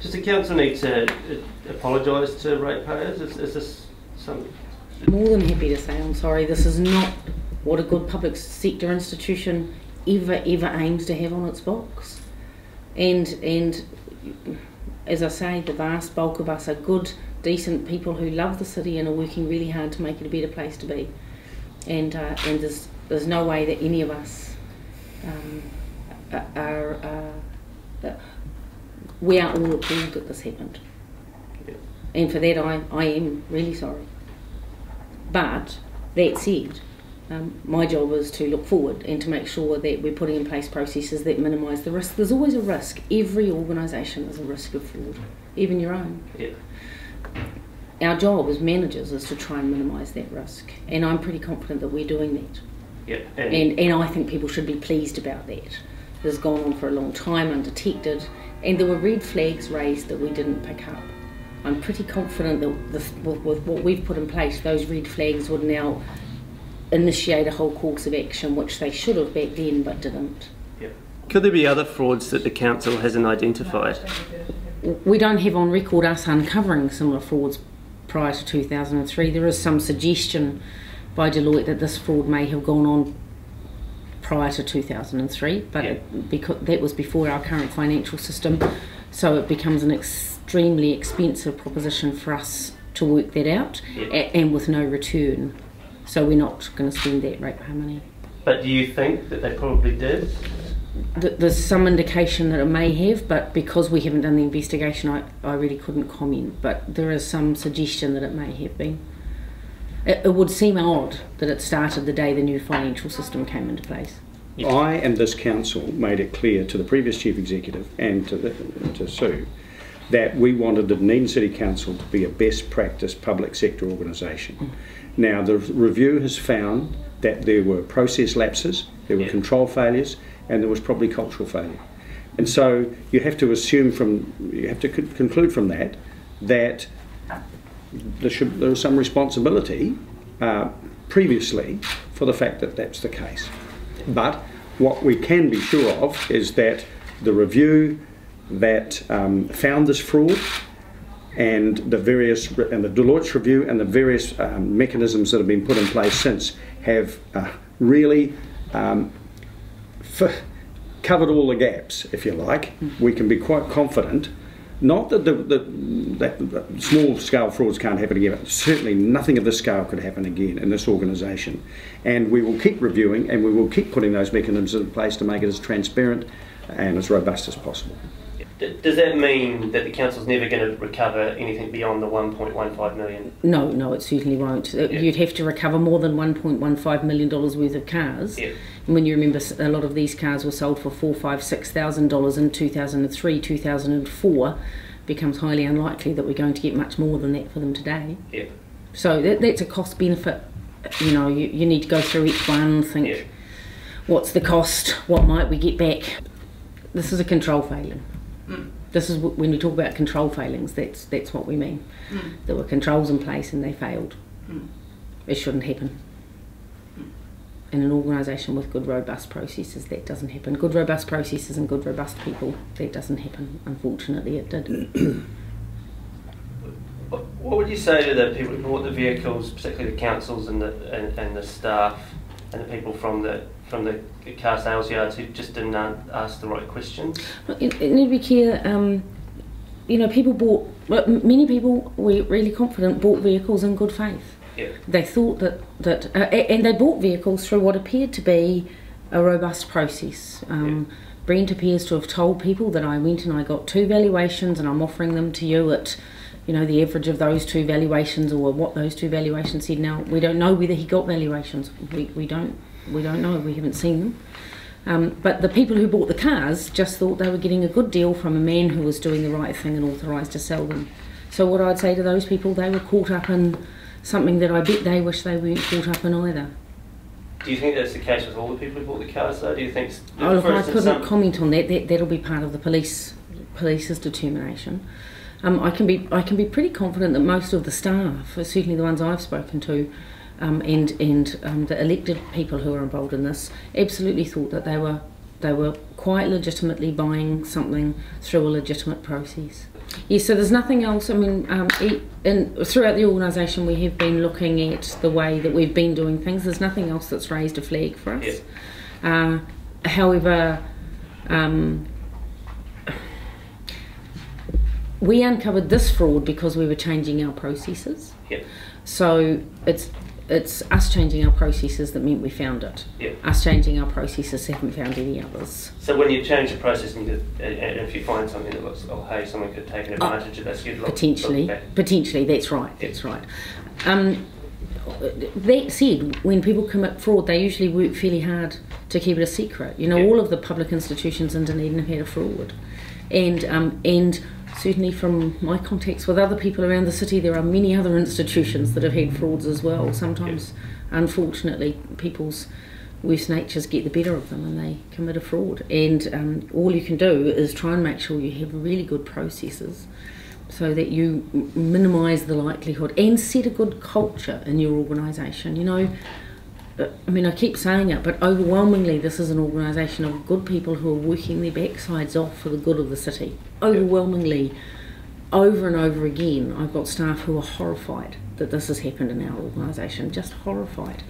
Does the council need to apologise to ratepayers? Is this some... More than happy to say I'm sorry. This is not what a good public sector institution ever aims to have on its box. And as I say, the vast bulk of us are good, decent people who love the city and are working really hard to make it a better place to be. And there's no way that any of us we are all appalled that this happened. Yeah. And for that I am really sorry. But that said, my job is to look forward and to make sure that we're putting in place processes that minimise the risk. There's always a risk. Every organisation has a risk of fraud, even your own. Yeah. Our job as managers is to try and minimise that risk, and I'm pretty confident that we're doing that. Yeah. And I think people should be pleased about that. It has gone on for a long time undetected, and there were red flags raised that we didn't pick up. I'm pretty confident that with what we've put in place, those red flags would now initiate a whole course of action, which they should have back then but didn't. Yeah. Could there be other frauds that the council hasn't identified? We don't have on record us uncovering similar frauds prior to 2003. There is some suggestion by Deloitte that this fraud may have gone on prior to 2003, but because that was before our current financial system, so it becomes an extremely expensive proposition for us to work that out, and with no return. So we're not going to spend that ratepayer money. But do you think that they probably did? There's some indication that it may have, but because we haven't done the investigation, I really couldn't comment. But there is some suggestion that it may have been. It would seem odd that it started the day the new financial system came into place. Yeah. I and this council made it clear to the previous chief executive and to Sue that we wanted the Dunedin City Council to be a best practice public sector organisation. Now the review has found that there were process lapses, there were control failures, and there was probably cultural failure. And so you have to conclude from that that there was some responsibility previously for the fact that that's the case. But what we can be sure of is that the review that found this fraud and the Deloitte's review and the various mechanisms that have been put in place since have really covered all the gaps, if you like. We can be quite confident, not that that small-scale frauds can't happen again, but certainly nothing of this scale could happen again in this organisation. And we will keep reviewing and we will keep putting those mechanisms in place to make it as transparent and as robust as possible. Does that mean that the council's never going to recover anything beyond the 1.15 million? No, it certainly won't. You'd have to recover more than $1.15 million worth of cars. Yeah. And when you remember, a lot of these cars were sold for $4,000, $5,000, $6,000 in 2003, 2004, becomes highly unlikely that we're going to get much more than that for them today. Yeah. So that's a cost benefit. You know, you need to go through each one, think what's the cost, what might we get back. This is a control failing. This is when we talk about control failings, that's what we mean. There were controls in place and they failed. It shouldn't happen. In an organisation with good robust processes, that doesn't happen. Good robust processes and good robust people, that doesn't happen. Unfortunately it did. What would you say to the people who bought the vehicles, particularly the councils and the staff and the people from the car sales yards who just didn't ask the right questions? It need to be clear, you know, many people, we're really confident, bought vehicles in good faith. Yeah. They thought and they bought vehicles through what appeared to be a robust process. Brent appears to have told people that I went and I got 2 valuations and I'm offering them to you at, you know, the average of those 2 valuations or what those 2 valuations said. Now, we don't know whether he got valuations. We don't know, we haven't seen them. But the people who bought the cars just thought they were getting a good deal from a man who was doing the right thing and authorised to sell them. So what I'd say to those people, they were caught up in something that I bet they wish they weren't caught up in either. Do you think that's the case with all the people who bought the cars though? Do you think... Oh look, I couldn't comment on that. That'll be part of the police's determination. I can be pretty confident that most of the staff, certainly the ones I've spoken to, and the elected people who are involved in this, absolutely thought that they were quite legitimately buying something through a legitimate process. Yeah, so there's nothing else. I mean, throughout the organisation, we have been looking at the way that we've been doing things. There's nothing else that's raised a flag for us. Yeah. However, we uncovered this fraud because we were changing our processes. Yeah. So it's us changing our processes that meant we found it. Yeah. Us changing our processes haven't found any others. So when you change the process and if you find something that looks, oh hey, someone could take advantage of this, you'd look back. Potentially, that's right. That's right. That said, when people commit fraud, they usually work fairly hard to keep it a secret. You know, all of the public institutions in Dunedin have had a fraud, and certainly from my contacts with other people around the city, there are many other institutions that have had frauds as well. Sometimes, unfortunately, people's worst natures get the better of them and they commit a fraud. And all you can do is try and make sure you have really good processes so that you minimise the likelihood and set a good culture in your organisation. You know, I mean, I keep saying it, but overwhelmingly this is an organisation of good people who are working their backsides off for the good of the city. Overwhelmingly, over and over again, I've got staff who are horrified that this has happened in our organisation, just horrified.